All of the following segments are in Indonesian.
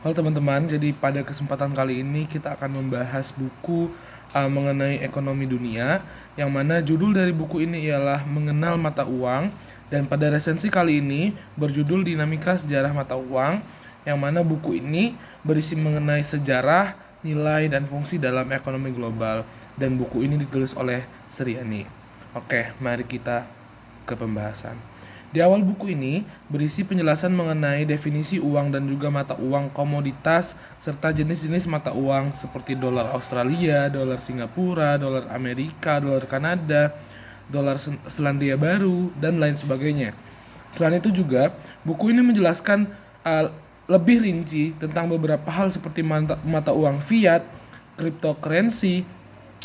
Halo teman-teman, jadi pada kesempatan kali ini kita akan membahas buku mengenai ekonomi dunia, yang mana judul dari buku ini ialah Mengenal Mata Uang, dan pada resensi kali ini berjudul Dinamika Sejarah Mata Uang, yang mana buku ini berisi mengenai sejarah, nilai, dan fungsi dalam ekonomi global, dan buku ini ditulis oleh Suryani. Oke, mari kita ke pembahasan. Di awal buku ini berisi penjelasan mengenai definisi uang dan juga mata uang komoditas serta jenis-jenis mata uang seperti dolar Australia, dolar Singapura, dolar Amerika, dolar Kanada, dolar Selandia Baru, dan lain sebagainya. Selain itu juga, buku ini menjelaskan lebih rinci tentang beberapa hal seperti mata uang fiat, cryptocurrency,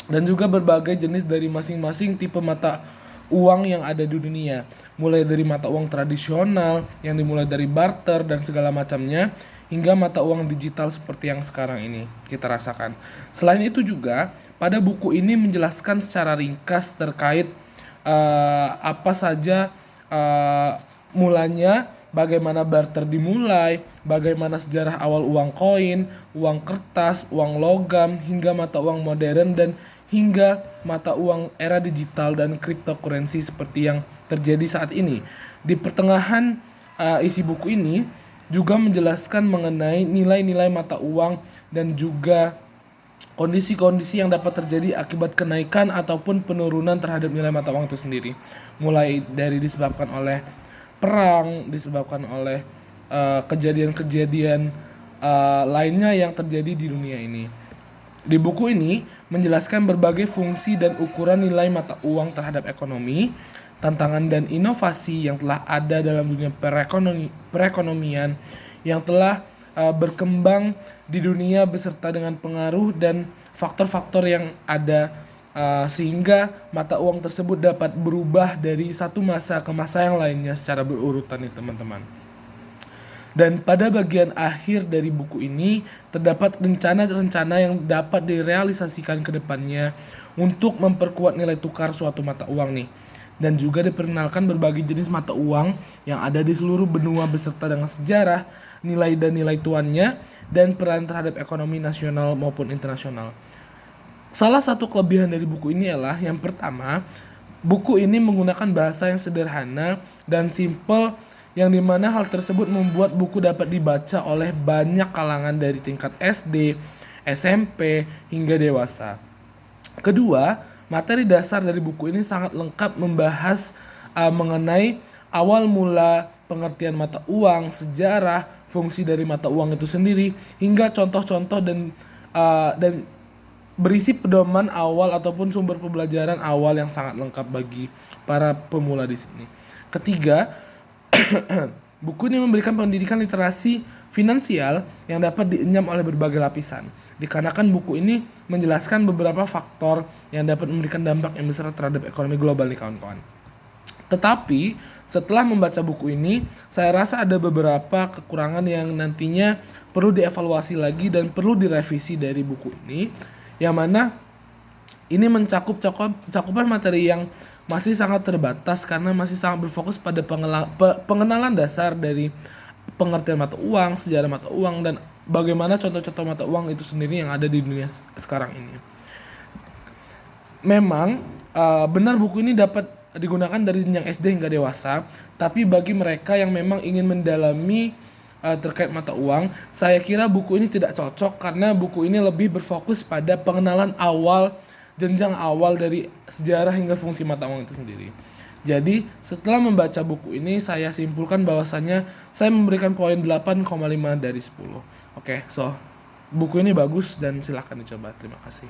dan juga berbagai jenis dari masing-masing tipe mata uang yang ada di dunia, mulai dari mata uang tradisional yang dimulai dari barter dan segala macamnya, hingga mata uang digital seperti yang sekarang ini kita rasakan. Selain itu juga, pada buku ini menjelaskan secara ringkas terkait apa saja mulanya, bagaimana barter dimulai, bagaimana sejarah awal uang koin, uang kertas, uang logam, hingga mata uang modern, dan hingga mata uang era digital dan cryptocurrency seperti yang terjadi saat ini. Di pertengahan isi buku ini juga menjelaskan mengenai nilai-nilai mata uang dan juga kondisi-kondisi yang dapat terjadi akibat kenaikan ataupun penurunan terhadap nilai mata uang itu sendiri. Mulai dari disebabkan oleh perang, disebabkan oleh kejadian-kejadian lainnya yang terjadi di dunia ini. Di buku ini menjelaskan berbagai fungsi dan ukuran nilai mata uang terhadap ekonomi, tantangan dan inovasi yang telah ada dalam dunia perekonomian yang telah berkembang di dunia beserta dengan pengaruh dan faktor-faktor yang ada sehingga mata uang tersebut dapat berubah dari satu masa ke masa yang lainnya secara berurutan nih teman-teman. Dan pada bagian akhir dari buku ini terdapat rencana-rencana yang dapat direalisasikan ke depannya untuk memperkuat nilai tukar suatu mata uang nih. Dan juga diperkenalkan berbagai jenis mata uang yang ada di seluruh benua beserta dengan sejarah, nilai dan nilai tuannya, dan peran terhadap ekonomi nasional maupun internasional. Salah satu kelebihan dari buku ini adalah yang pertama, buku ini menggunakan bahasa yang sederhana dan simple, yang dimana hal tersebut membuat buku dapat dibaca oleh banyak kalangan dari tingkat SD, SMP, hingga dewasa. Kedua, materi dasar dari buku ini sangat lengkap membahas mengenai awal mula pengertian mata uang, sejarah, fungsi dari mata uang itu sendiri, hingga contoh-contoh dan berisi pedoman awal ataupun sumber pembelajaran awal yang sangat lengkap bagi para pemula di sini. Ketiga, buku ini memberikan pendidikan literasi finansial yang dapat dienyam oleh berbagai lapisan. Dikarenakan buku ini menjelaskan beberapa faktor yang dapat memberikan dampak yang besar terhadap ekonomi global nih kawan-kawan. Tetapi setelah membaca buku ini, saya rasa ada beberapa kekurangan yang nantinya perlu dievaluasi lagi dan perlu direvisi dari buku ini, yang mana ini mencakup cakupan materi yang masih sangat terbatas karena masih sangat berfokus pada pengenalan dasar dari pengertian mata uang, sejarah mata uang, dan bagaimana contoh-contoh mata uang itu sendiri yang ada di dunia sekarang ini. Memang benar buku ini dapat digunakan dari jenjang SD hingga dewasa, tapi bagi mereka yang memang ingin mendalami terkait mata uang, saya kira buku ini tidak cocok karena buku ini lebih berfokus pada pengenalan awal, jenjang awal dari sejarah hingga fungsi mata uang itu sendiri. Jadi setelah membaca buku ini, saya simpulkan bahwasannya saya memberikan poin 8,5 dari 10. Oke, so buku ini bagus dan silahkan dicoba. Terima kasih.